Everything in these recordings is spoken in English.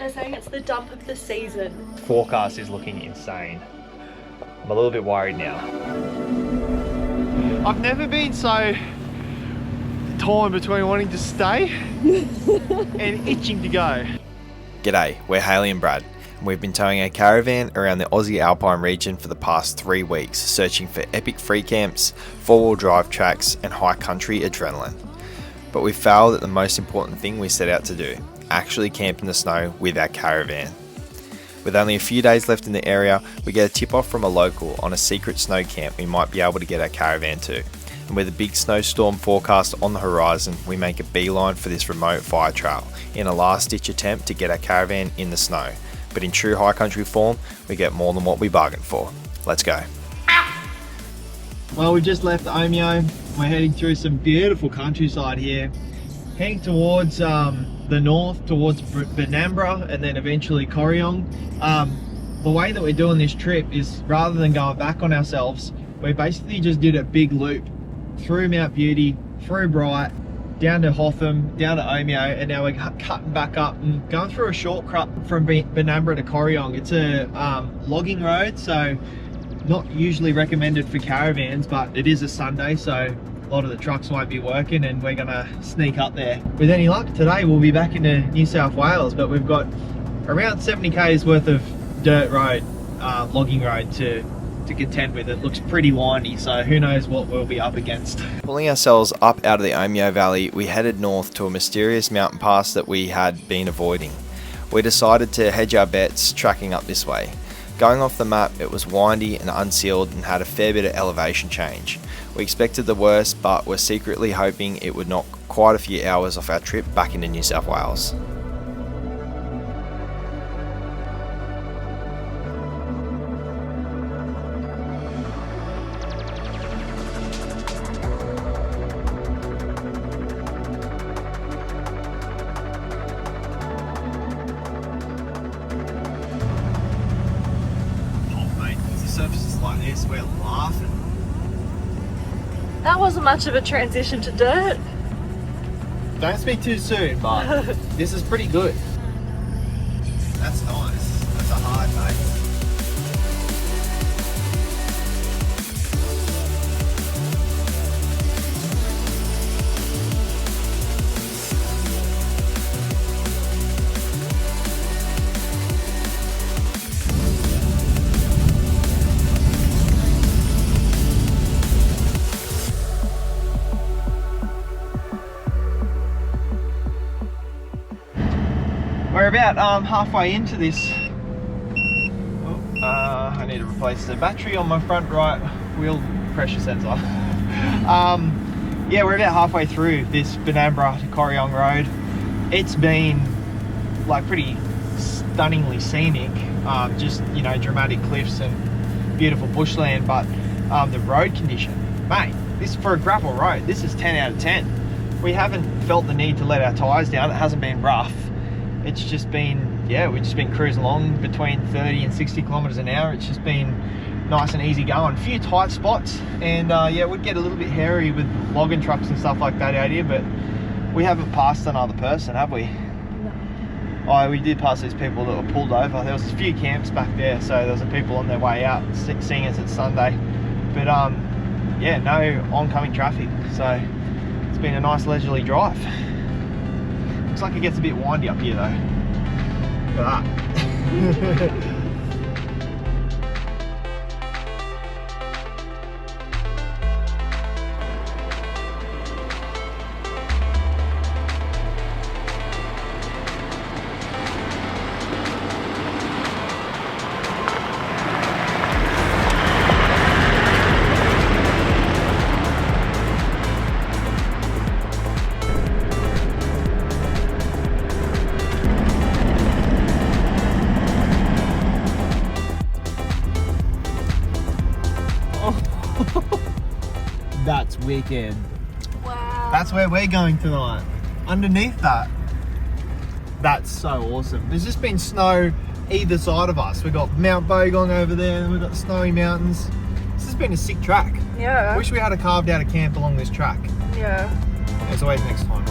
They're saying it's the dump of the season. Forecast is looking insane. I'm a little bit worried now. I've never been so torn between wanting to stay and itching to go. G'day, we're Hayley and Brad, and we've been towing a caravan around the Aussie Alpine region for the past 3 weeks, searching for epic free camps, four-wheel drive tracks, and high country adrenaline. But we failed at the most important thing we set out to do, actually camp in the snow with our caravan. With only a few days left in the area, we get a tip off from a local on a secret snow camp we might be able to get our caravan to. And with a big snowstorm forecast on the horizon, we make a beeline for this remote fire trail in a last ditch attempt to get our caravan in the snow. But in true high country form, we get more than what we bargained for. Let's go. Well, we just left Omeo. We're heading through some beautiful countryside here, heading towards the north, towards Benambra, and then eventually Corryong. The way that we're doing this trip is, rather than going back on ourselves, we basically just did a big loop through Mount Beauty, through Bright, down to Hotham, down to Omeo, and now we're cutting back up and going through a shortcut from Benambra to Corryong. It's a logging road, so not usually recommended for caravans, but it is a Sunday, so a lot of the trucks won't be working, and we're gonna sneak up there. With any luck, today we'll be back into New South Wales, but we've got around 70 k's worth of dirt road, logging road to contend with. It looks pretty windy, so who knows what we'll be up against. Pulling ourselves up out of the Omeo Valley, we headed north to a mysterious mountain pass that we had been avoiding. We decided to hedge our bets tracking up this way. Going off the map, it was windy and unsealed and had a fair bit of elevation change. We expected the worst, but were secretly hoping it would knock quite a few hours off our trip back into New South Wales. Surfaces like this, we're laughing. That wasn't much of a transition to dirt. Don't speak too soon, but this is pretty good. That's nice. That's a hard base. We're about halfway into this. I need to replace the battery on my front right wheel pressure sensor. Yeah, we're about halfway through this Benambra to Corryong road. It's been like pretty stunningly scenic, just, you know, dramatic cliffs and beautiful bushland, but the road condition, mate, this for a gravel road, this is 10 out of 10. We haven't felt the need to let our tyres down. It hasn't been rough. It's just been, yeah, we've just been cruising along between 30 and 60 kilometers an hour. It's just been nice and easy going. A few tight spots, and yeah, we'd get a little bit hairy with logging trucks and stuff like that out here, but we haven't passed another person, have we? No. Oh, we did pass these people that were pulled over. There was a few camps back there, so there was a people on their way out seeing us at Sunday. But yeah, no oncoming traffic, so it's been a nice leisurely drive. Looks like it gets a bit windy up here though. Look at that. That's wicked. Wow. That's where we're going tonight. Underneath that. That's so awesome. There's just been snow either side of us. We've got Mount Bogong over there, and we've got the Snowy Mountains. This has been a sick track. Yeah. Wish we had carved out a camp along this track. Yeah. There's always next time.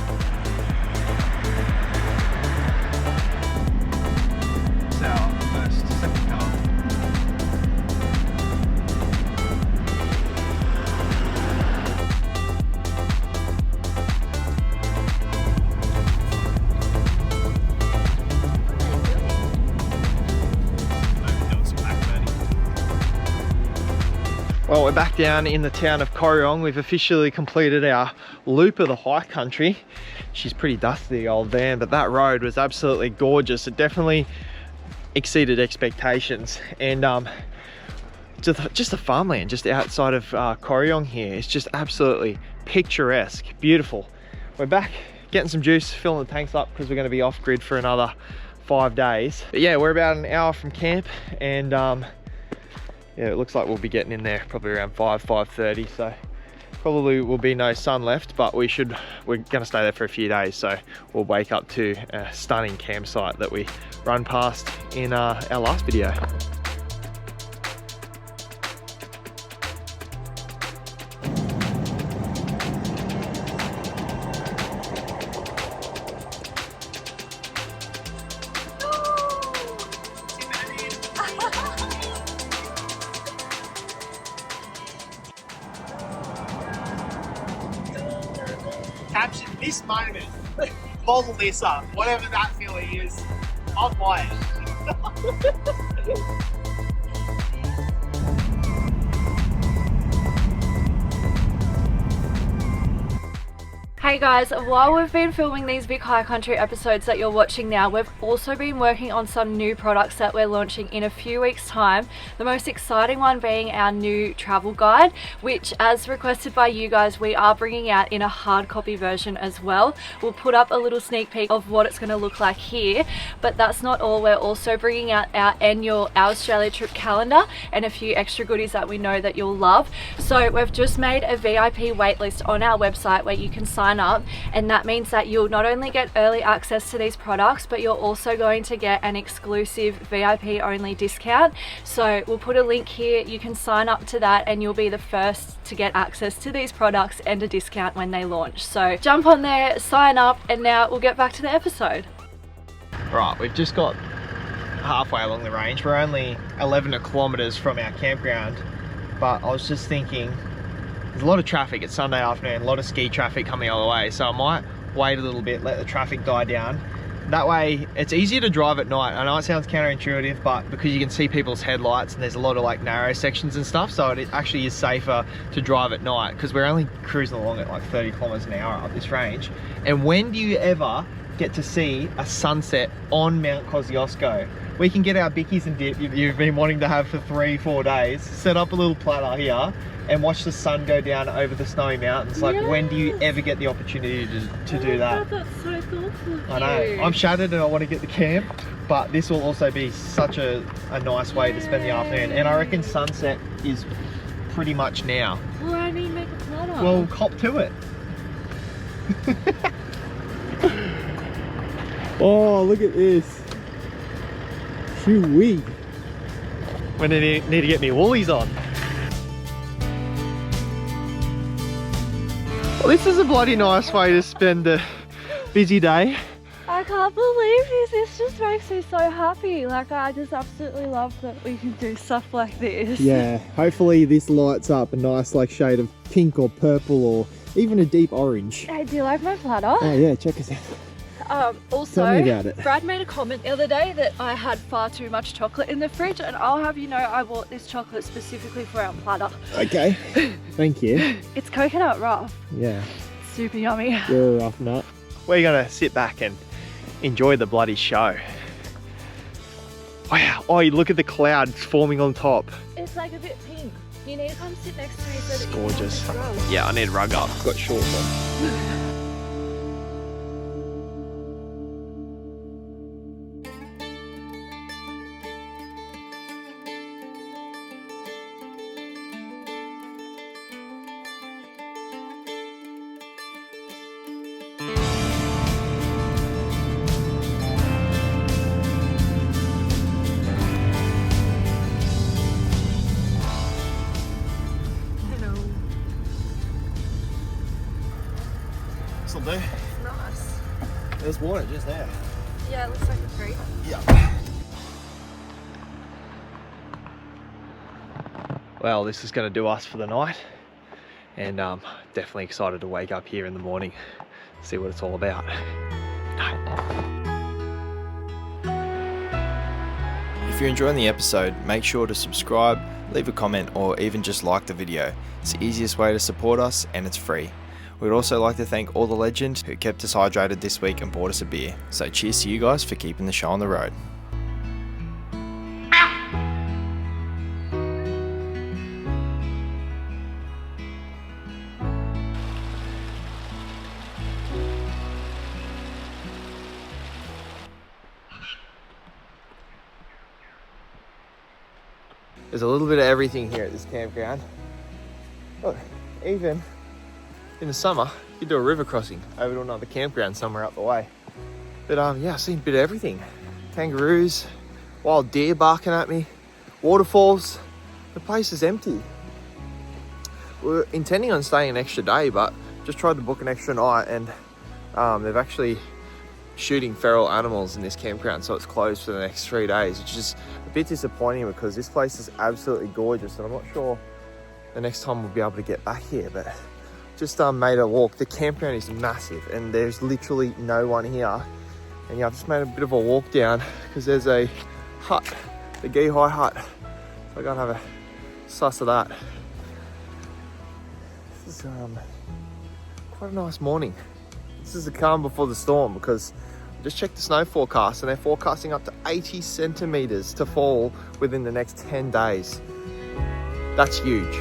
Well, we're back down in the town of Corryong. We've officially completed our loop of the high country. She's pretty dusty, the old van, but that road was absolutely gorgeous. It definitely exceeded expectations. And just the farmland just outside of Corryong here is just absolutely picturesque, beautiful. We're back getting some juice, filling the tanks up because we're going to be off grid for another 5 days. But yeah, we're about an hour from camp, and yeah, it looks like we'll be getting in there probably around 5:30, so probably will be no sun left, but we're gonna stay there for a few days, so we'll wake up to a stunning campsite that we run past in our last video. Capture this moment, bottle this up, whatever that feeling is, I'll buy it. Hey guys, while we've been filming these Vic High Country episodes that you're watching now, we've also been working on some new products that we're launching in a few weeks time. The most exciting one being our new travel guide, which as requested by you guys, we are bringing out in a hard copy version as well. We'll put up a little sneak peek of what it's going to look like here, but that's not all. We're also bringing out our annual Our Australia trip calendar and a few extra goodies that we know that you'll love. So we've just made a VIP waitlist on our website where you can sign up, and that means that you'll not only get early access to these products, but you're also going to get an exclusive VIP only discount. So we'll put a link here, you can sign up to that and you'll be the first to get access to these products and a discount when they launch. So jump on there, sign up, and now we'll get back to the episode. Right, we've just got halfway along the range. We're only 11 kilometers from our campground, but I was just thinking, there's a lot of traffic. It's Sunday afternoon, a lot of ski traffic coming all the way, so I might wait a little bit, let the traffic die down. That way it's easier to drive at night. I know it sounds counterintuitive, but because you can see people's headlights and there's a lot of like narrow sections and stuff, so it actually is safer to drive at night, because we're only cruising along at like 30 kilometers an hour up this range. And when do you ever get to see a sunset on Mount Kosciuszko? We can get our bickies and dip you've been wanting to have for 3-4 days, set up a little platter here and watch the sun go down over the snowy mountains. Like, when do you ever get the opportunity to do that? God, that's so thoughtful of I know. you. I'm shattered and I want to get the camp, but this will also be such a nice way to spend the afternoon. And I reckon sunset is pretty much now. Well, I mean, make a platter. Well, hop to it. Oh, look at this. Shoo-wee. When I need to get me woolies on. Well, this is a bloody nice way to spend a busy day. I can't believe this. This just makes me so happy. Like, I just absolutely love that we can do stuff like this. Yeah, hopefully this lights up a nice like shade of pink or purple or even a deep orange. Hey, do you like my platter? Oh yeah, check us out. Also, Tell me about it. Brad made a comment the other day that I had far too much chocolate in the fridge, and I'll have you know I bought this chocolate specifically for our platter. Okay, thank you. It's coconut rough. Yeah, Super yummy. you're a rough nut. We're gonna sit back and enjoy the bloody show. Wow, oh, you look at the clouds forming on top. It's like a bit pink. You need to come sit next to me so that you Gorgeous. can rub. Yeah, I need to rug up. I've got shorts on. This'll do. Nice. There's water just there. Yeah, it looks like a creek. Yeah. Well, this is going to do us for the night, and definitely excited to wake up here in the morning, see what it's all about. If you're enjoying the episode, make sure to subscribe, leave a comment, or even just like the video. It's the easiest way to support us and it's free. We'd also like to thank all the legends who kept us hydrated this week and bought us a beer. So cheers to you guys for keeping the show on the road. There's a little bit of everything here at this campground. Look, even in the summer, you could do a river crossing over to another campground somewhere up the way. But yeah, I've seen a bit of everything. Kangaroos, wild deer barking at me, waterfalls. The place is empty. We're intending on staying an extra day, but just tried to book an extra night, and they've actually shooting feral animals in this campground, so it's closed for the next 3 days, which is a bit disappointing because this place is absolutely gorgeous, and I'm not sure the next time we'll be able to get back here. But just made a walk. The campground is massive and there's literally no one here, and yeah, I've just made a bit of a walk down because there's a hut, the Gee-Hi hut, so I gotta have a suss of that. This is quite a nice morning. This is the calm before the storm, because I just checked the snow forecast and they're forecasting up to 80 centimeters to fall within the next 10 days. That's huge.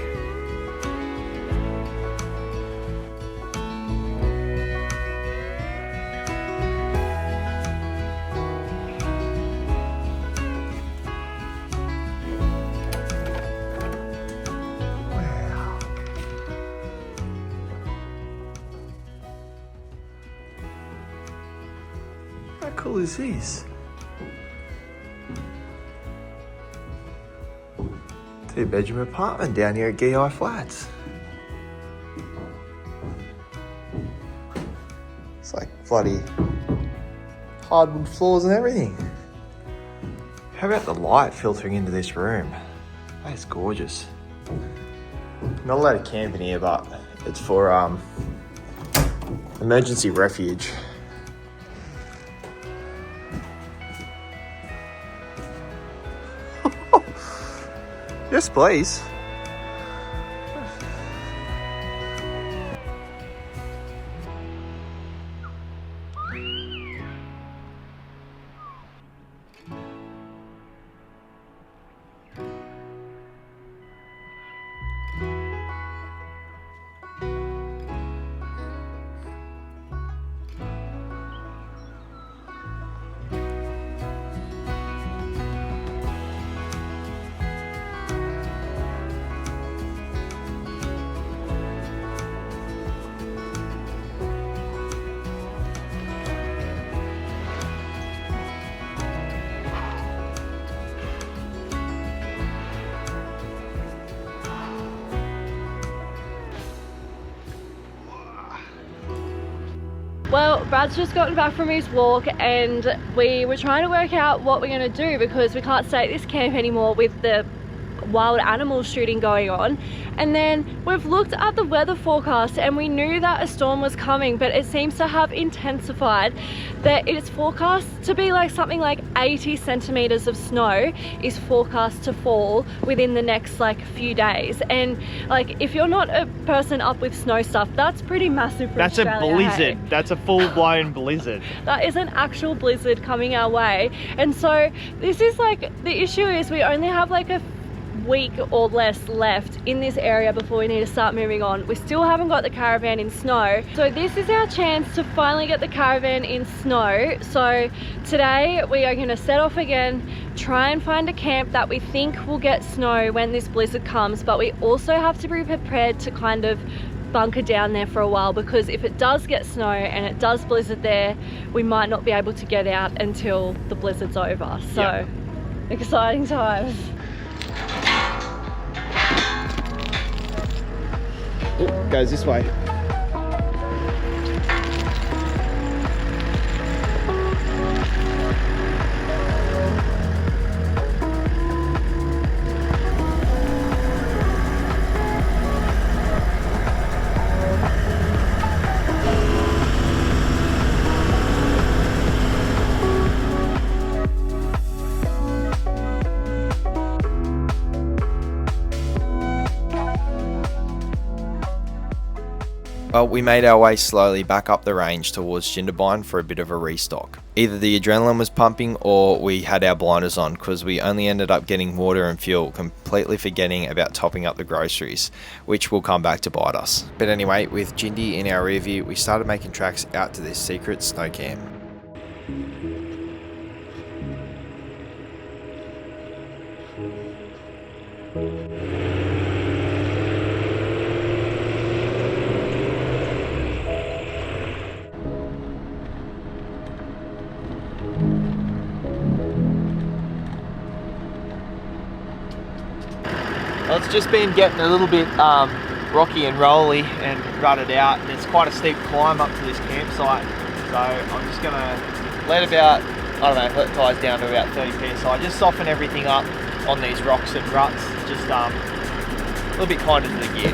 How cool is this? Two-bedroom apartment down here at Gee-Hi Flats. It's like bloody hardwood floors and everything. How about the light filtering into this room? That is gorgeous. Not allowed to camp in here, but it's for emergency refuge. Yes, please. Well, Brad's just gotten back from his walk and we were trying to work out what we're going to do because we can't stay at this camp anymore with the wild animal shooting going on. And then we've looked at the weather forecast and we knew that a storm was coming, but it seems to have intensified. That it's forecast to be like something like 80 centimeters of snow is forecast to fall within the next like few days. And like, if you're not a person up with snow stuff, that's pretty massive for That's Australia, a blizzard. hey? That's a full-blown blizzard. That is an actual blizzard coming our way. And so this is like, the issue is we only have like a week or less left in this area before we need to start moving on. We still haven't got the caravan in snow, so this is our chance to finally get the caravan in snow. So today we are going to set off again, try and find a camp that we think will get snow when this blizzard comes, but we also have to be prepared to kind of bunker down there for a while, because if it does get snow and it does blizzard there, we might not be able to get out until the blizzard's over. So yep. Exciting times. Goes this way. Well, we made our way slowly back up the range towards Jindabyne for a bit of a restock. Either the adrenaline was pumping or we had our blinders on, because we only ended up getting water and fuel, completely forgetting about topping up the groceries, which will come back to bite us. But anyway, with Jindy in our rear view, we started making tracks out to this secret snow camp. Well, it's just been getting a little bit rocky and rolly and rutted out, and it's quite a steep climb up to this campsite, so I'm just going to let the tyres down to about 30 psi, just soften everything up on these rocks and ruts, just a little bit kinder to the gear.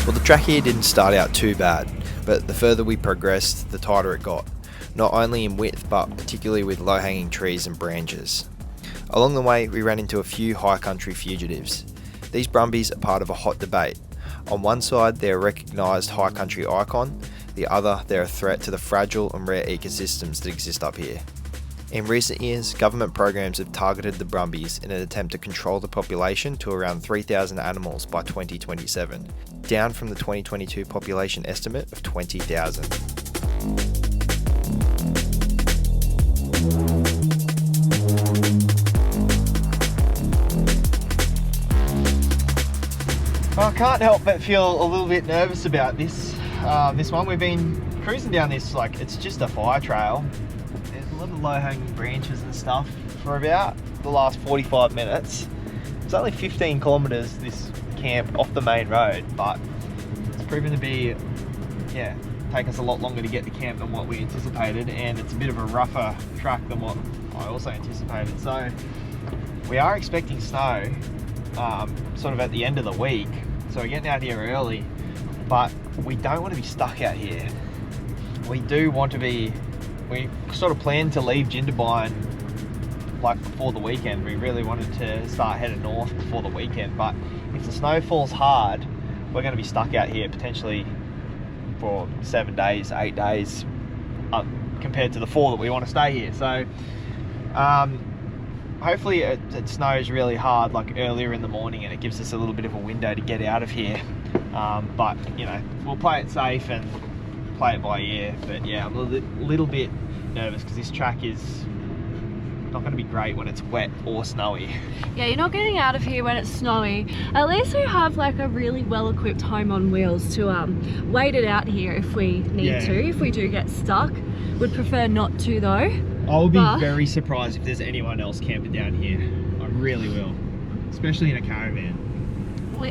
Well, the track here didn't start out too bad, but the further we progressed, the tighter it got, not only in width but particularly with low-hanging trees and branches. Along the way, we ran into a few high country fugitives. These brumbies are part of a hot debate. On one side, they're a recognised high country icon, the other, they're a threat to the fragile and rare ecosystems that exist up here. In recent years, government programs have targeted the brumbies in an attempt to control the population to around 3,000 animals by 2027, down from the 2022 population estimate of 20,000. Well, I can't help but feel a little bit nervous about this one. We've been cruising down this, like, it's just a fire trail. There's a lot of low-hanging branches and stuff for about the last 45 minutes. It's only 15 kilometres, this camp, off the main road, but it's proven to be, take us a lot longer to get to camp than what we anticipated, and it's a bit of a rougher track than what I also anticipated. So we are expecting snow sort of at the end of the week, so we're getting out here early, but we don't want to be stuck out here. We sort of planned to leave Jindabyne like before the weekend. We really wanted to start heading north before the weekend, but if the snow falls hard, we're going to be stuck out here potentially for 7 days, 8 days, compared to the 4 that we want to stay here. So hopefully it snows really hard like earlier in the morning, and it gives us a little bit of a window to get out of here, but we'll play it safe and play it by ear. But yeah, I'm a little bit nervous because this track is not going to be great when it's wet or snowy. Yeah, you're not getting out of here when it's snowy. At least we have like a really well-equipped home on wheels to wait it out here if we need to, if we do get stuck. Would prefer not to though. I will be very surprised if there's anyone else camping down here. I really will, especially in a caravan.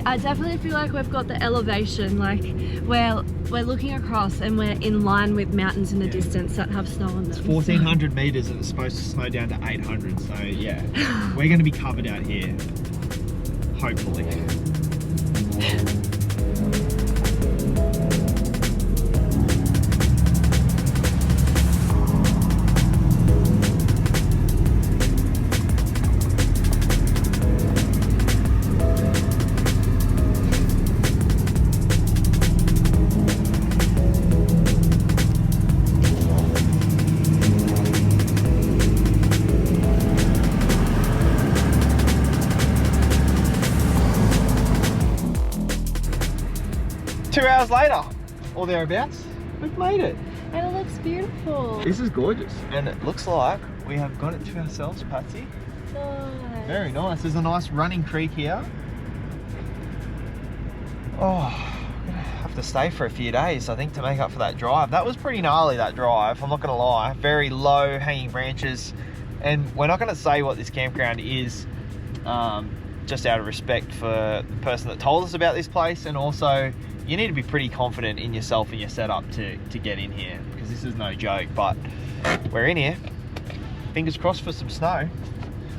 I definitely feel like we've got the elevation, like we're looking across and we're in line with mountains in the distance that have snow on them. It's 1,400 metres and it's supposed to snow down to 800, so yeah, we're going to be covered out here, hopefully. 2 hours later, or thereabouts, we've made it. And it looks beautiful. This is gorgeous. And it looks like we have got it to ourselves, Patsy. Nice. Very nice. There's a nice running creek here. Oh, I'm gonna have to stay for a few days, I think, to make up for that drive. That was pretty gnarly, that drive, I'm not gonna lie. Very low hanging branches. And we're not gonna say what this campground is, just out of respect for the person that told us about this place, and also you need to be pretty confident in yourself and your setup to get in here, because this is no joke. But we're in here. Fingers crossed for some snow.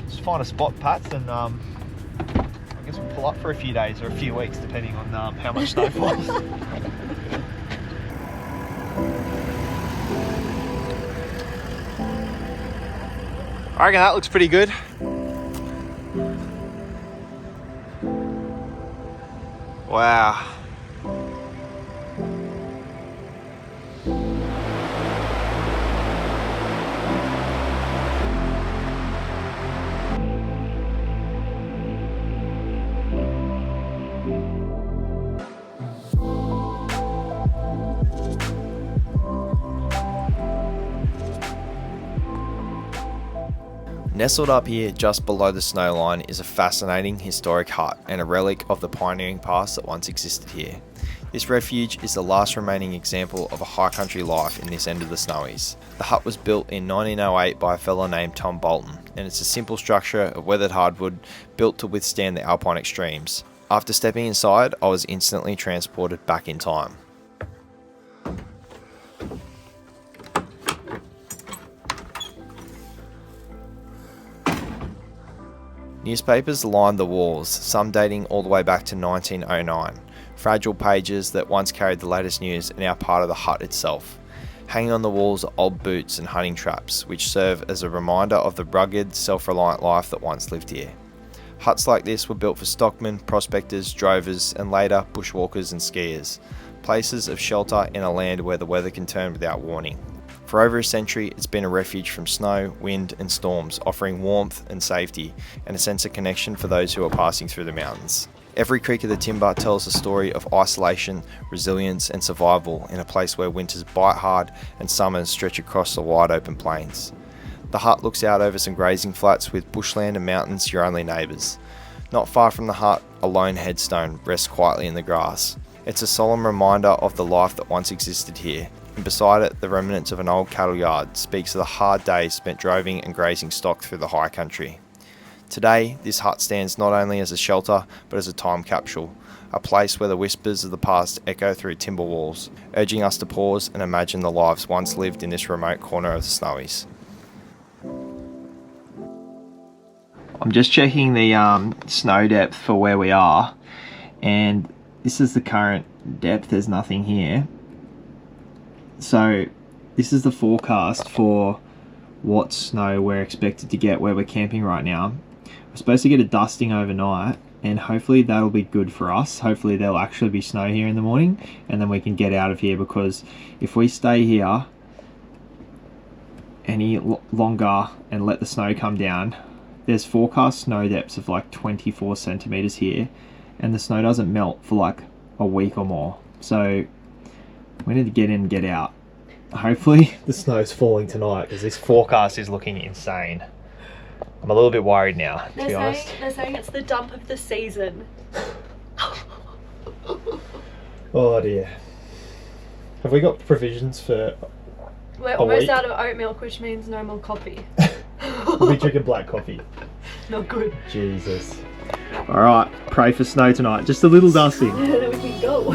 Just find a spot, Pats, and I guess we'll pull up for a few days or a few weeks, depending on how much snow falls. I reckon that looks pretty good. Wow. Nestled up here just below the snow line is a fascinating historic hut and a relic of the pioneering past that once existed here. This refuge is the last remaining example of a high country life in this end of the Snowies. The hut was built in 1908 by a fellow named Tom Bolton, and it's a simple structure of weathered hardwood built to withstand the alpine extremes. After stepping inside, I was instantly transported back in time. Newspapers lined the walls, some dating all the way back to 1909. Fragile pages that once carried the latest news are now part of the hut itself. Hanging on the walls are old boots and hunting traps, which serve as a reminder of the rugged, self-reliant life that once lived here. Huts like this were built for stockmen, prospectors, drovers, and later bushwalkers and skiers. Places of shelter in a land where the weather can turn without warning. For over a century, it's been a refuge from snow, wind, and storms, offering warmth and safety, and a sense of connection for those who are passing through the mountains. Every creak of the timber tells a story of isolation, resilience, and survival in a place where winters bite hard and summers stretch across the wide open plains. The hut looks out over some grazing flats with bushland and mountains your only neighbours. Not far from the hut, a lone headstone rests quietly in the grass. It's a solemn reminder of the life that once existed here, and beside it, the remnants of an old cattle yard speaks of the hard days spent droving and grazing stock through the high country. Today, this hut stands not only as a shelter, but as a time capsule, a place where the whispers of the past echo through timber walls, urging us to pause and imagine the lives once lived in this remote corner of the Snowies. I'm just checking the snow depth for where we are, and this is the current depth. There's nothing here. So this is the forecast for what snow we're expected to get where we're camping right now. We're supposed to get a dusting overnight, and hopefully that'll be good for us. Hopefully there'll actually be snow here in the morning, and then we can get out of here, because if we stay here any longer and let the snow come down, there's forecast snow depths of like 24 centimeters here, and the snow doesn't melt for like a week or more. So we need to get in and get out. Hopefully the snow's falling tonight, because this forecast is looking insane. I'm a little bit worried now, to be honest. They're saying it's the dump of the season. Oh dear. Have we got provisions for We're almost out of oat milk, which means no more coffee. We'll be drinking black coffee. Not good. Jesus. Alright, pray for snow tonight. Just a little dusting. Then we can go.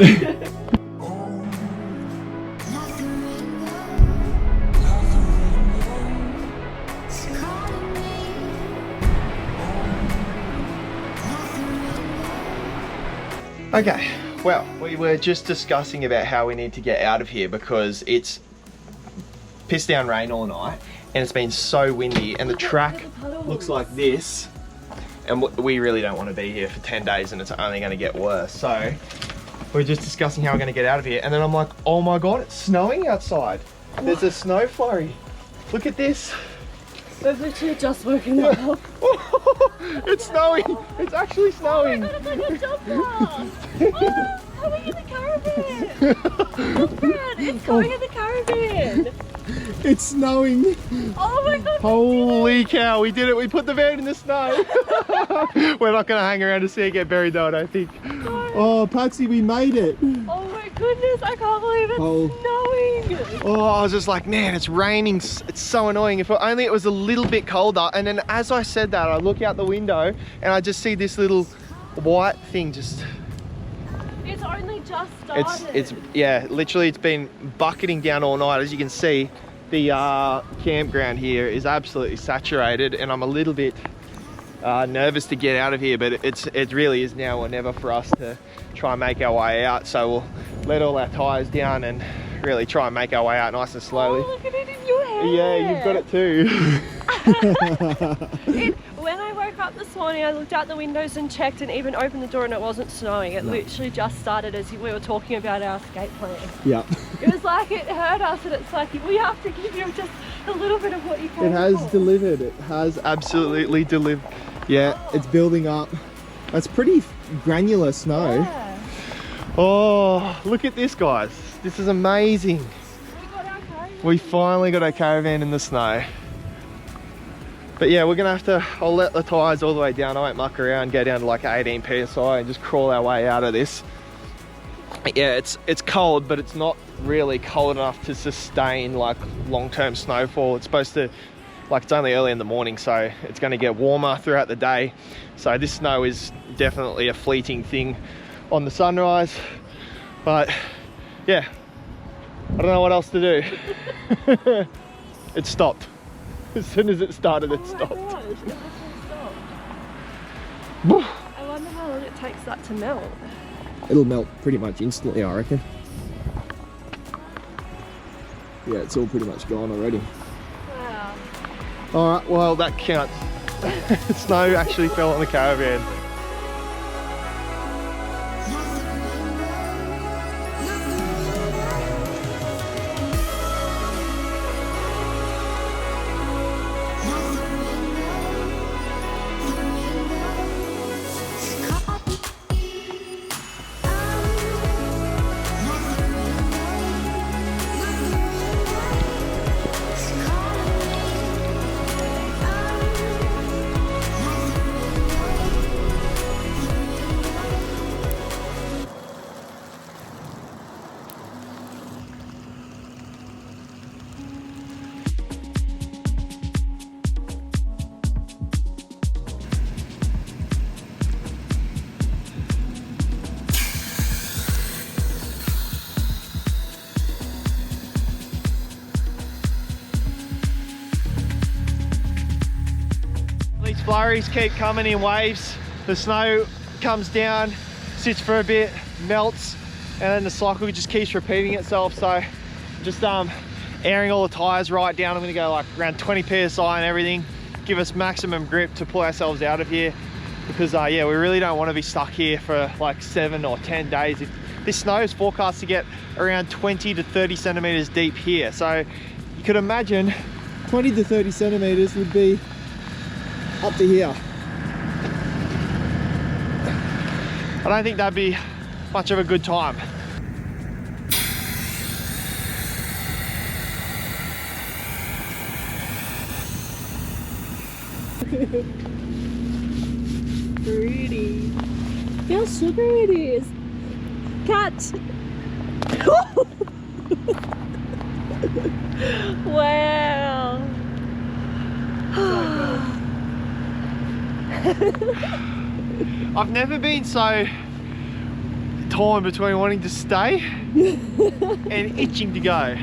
Okay, well, we were just discussing about how we need to get out of here, because it's pissed down rain all night and it's been so windy, and the track looks like this, and we really don't want to be here for 10 days and it's only going to get worse. So we're just discussing how we're going to get out of here, and then I'm like, oh my god, it's snowing outside. There's a snow flurry. Look at this. We've literally just woken up. It's snowing. It's actually snowing. Oh my god, I got a jumper. Coming in the caravan. Look, Brad, it's coming in the caravan. It's snowing. Oh my god. Holy cow, we did it. We put the van in the snow. We're not going to hang around to see it get buried though, I don't think. No. Oh, Patsy, we made it. Oh my goodness, I can't believe it's snowing. Oh, I was just like, man, it's raining. It's so annoying. If only it was a little bit colder. And then as I said that, I look out the window and I just see this little white thing just It's only just started. It's yeah, literally it's been bucketing down all night. As you can see, the campground here is absolutely saturated, and I'm a little bit nervous to get out of here, but it really is now or never for us to try and make our way out. So we'll let all our tyres down and really try and make our way out nice and slowly. Oh, look at it in your hair. Yeah, you've got it too. When I woke up this morning, I looked out the windows and checked and even opened the door, and it wasn't snowing. It literally just started as we were talking about our escape plan. Yeah. It was like it hurt us, and it's like we have to give you just a little bit of what you can. It has delivered. It has absolutely delivered. Yeah, it's building up. That's pretty granular snow. Yeah. Oh, look at this, guys. This is amazing. We got our caravan. We finally got our caravan in the snow. But yeah, we're gonna have to, I'll let the tyres all the way down. I won't muck around, go down to like 18 PSI and just crawl our way out of this. Yeah, it's cold, but it's not really cold enough to sustain like long-term snowfall. It's supposed to, like, it's only early in the morning, so it's going to get warmer throughout the day. So this snow is definitely a fleeting thing on the sunrise. But yeah, I don't know what else to do. It stopped. As soon as it started, it stopped. Oh my gosh, it actually stopped. I wonder how long it takes that to melt. It'll melt pretty much instantly, I reckon. Yeah, it's all pretty much gone already. Wow. Alright, well that counts. Snow actually fell on the caravan. These flurries keep coming in waves. The snow comes down, sits for a bit, melts, and then the cycle just keeps repeating itself. So just airing all the tires right down. I'm gonna go like around 20 PSI and everything, give us maximum grip to pull ourselves out of here, because yeah, we really don't want to be stuck here for like 7 or 10 days. This snow is forecast to get around 20 to 30 centimeters deep here. So you could imagine 20 to 30 centimeters would be up to here. I don't think that'd be much of a good time. Pretty. Look how sugary it is. Cat. Wow. I've never been so torn between wanting to stay and itching to go.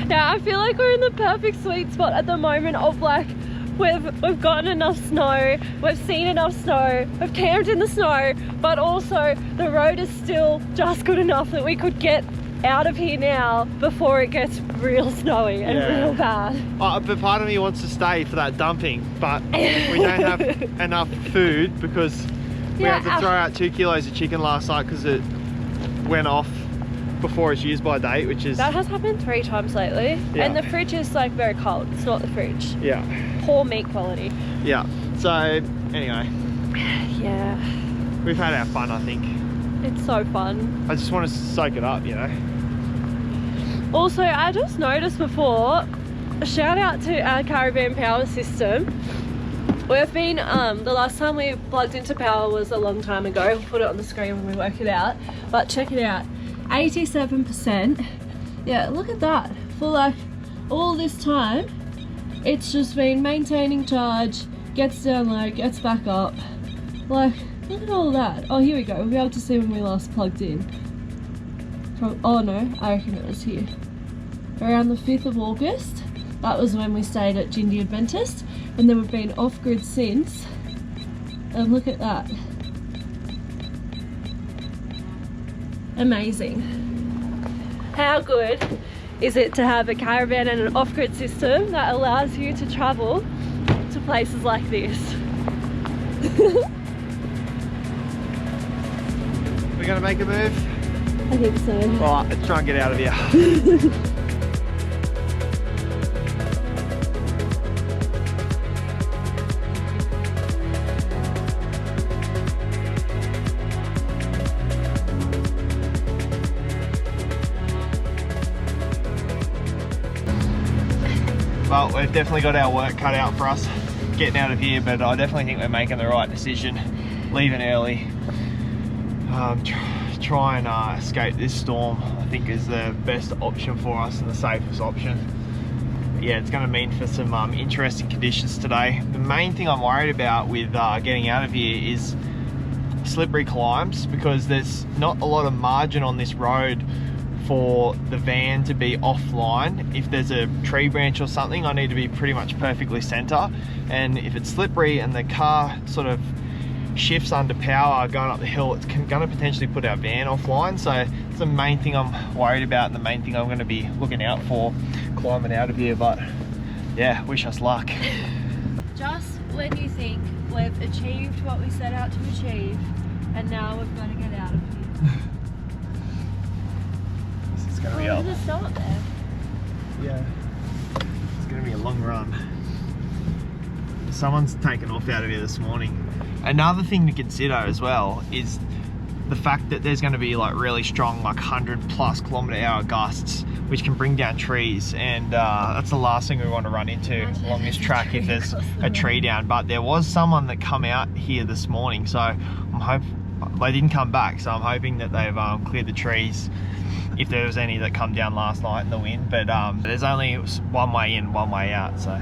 Yeah, I feel like we're in the perfect sweet spot at the moment of like we've gotten enough snow, we've seen enough snow, we've camped in the snow, but also the road is still just good enough that we could get out of here now before it gets real snowy and real bad. But part of me wants to stay for that dumping, but we don't have enough food because we had to throw out 2 kilos of chicken last night because it went off before its use by date, which is... That has happened 3 times lately. Yeah. And the fridge is like very cold. It's not the fridge. Yeah. Poor meat quality. Yeah. So, anyway. Yeah. We've had our fun, I think. It's so fun. I just want to soak it up, you know? Also, I just noticed before, a shout out to our caravan power system. We've been, the last time we plugged into power was a long time ago. We'll put it on the screen when we work it out. But check it out. 87%. Yeah, look at that. For like all this time, it's just been maintaining charge, gets down low, gets back up. Like, look at all that. Oh, here we go. We'll be able to see when we last plugged in. Oh no, I reckon it was here. Around the 5th of August. That was when we stayed at Jindy Adventist. And then we've been off-grid since. And look at that. Amazing. How good is it to have a caravan and an off-grid system that allows you to travel to places like this? We're gonna make a move? I think so. Alright, let's try and get out of here. Well, we've definitely got our work cut out for us getting out of here, but I definitely think we're making the right decision, leaving early. Try and escape this storm, I think, is the best option for us and the safest option. But yeah, it's going to mean for some interesting conditions today. The main thing I'm worried about with getting out of here is slippery climbs, because there's not a lot of margin on this road for the van to be offline. If there's a tree branch or something, I need to be pretty much perfectly center, and if it's slippery and the car sort of shifts under power going up the hill, it's going to potentially put our van offline. So it's the main thing I'm worried about and the main thing I'm going to be looking out for climbing out of here. But yeah, wish us luck. Just when you think we've achieved what we set out to achieve, and now we've got to get out of here. This is going to be Well, there's a start there. Yeah, it's going to be a long run. Someone's taken off out of here this morning. Another thing to consider as well is the fact that there's going to be like really strong, like 100+ km/h gusts, which can bring down trees, and that's the last thing we want to run into along this track if there's a tree down. But there was someone that come out here this morning, so I'm hoping they didn't come back, so I'm hoping that they've cleared the trees if there was any that come down last night in the wind. But there's only one way in, one way out, so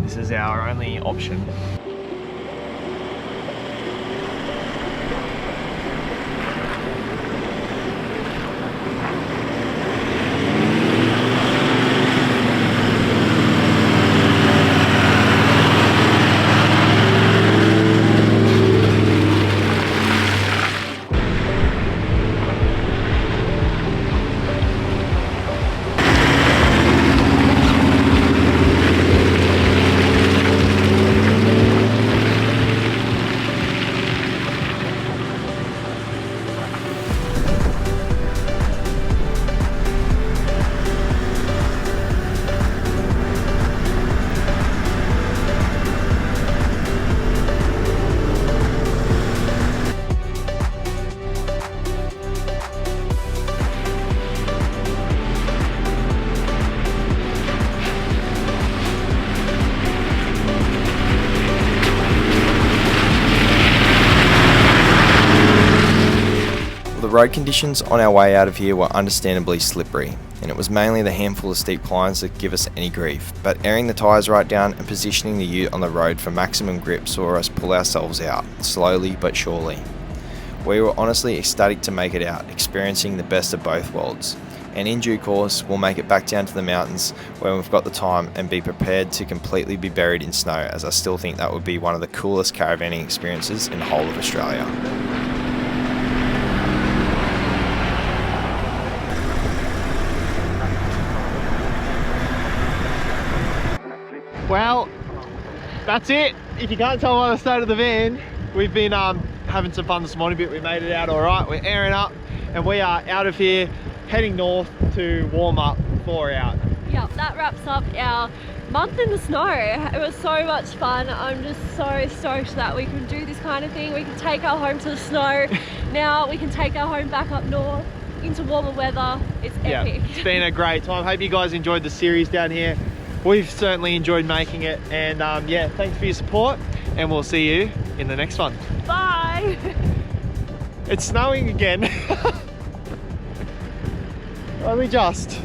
this is our only option. The road conditions on our way out of here were understandably slippery, and it was mainly the handful of steep climbs that give us any grief, but airing the tyres right down and positioning the ute on the road for maximum grip saw us pull ourselves out, slowly but surely. We were honestly ecstatic to make it out, experiencing the best of both worlds, and in due course we'll make it back down to the mountains when we've got the time and be prepared to completely be buried in snow, as I still think that would be one of the coolest caravanning experiences in the whole of Australia. Well, that's it. If you can't tell by the state of the van, we've been having some fun this morning, but we made it out all right. We're airing up and we are out of here, heading north to warm up before we're out. Yeah, that wraps up our month in the snow. It was so much fun. I'm just so stoked that we can do this kind of thing. We can take our home to the snow. Now we can take our home back up north into warmer weather. It's epic. Yeah, it's been a great time. Hope you guys enjoyed the series down here. We've certainly enjoyed making it, and yeah, thanks for your support, and we'll see you in the next one. Bye! It's snowing again. Only just.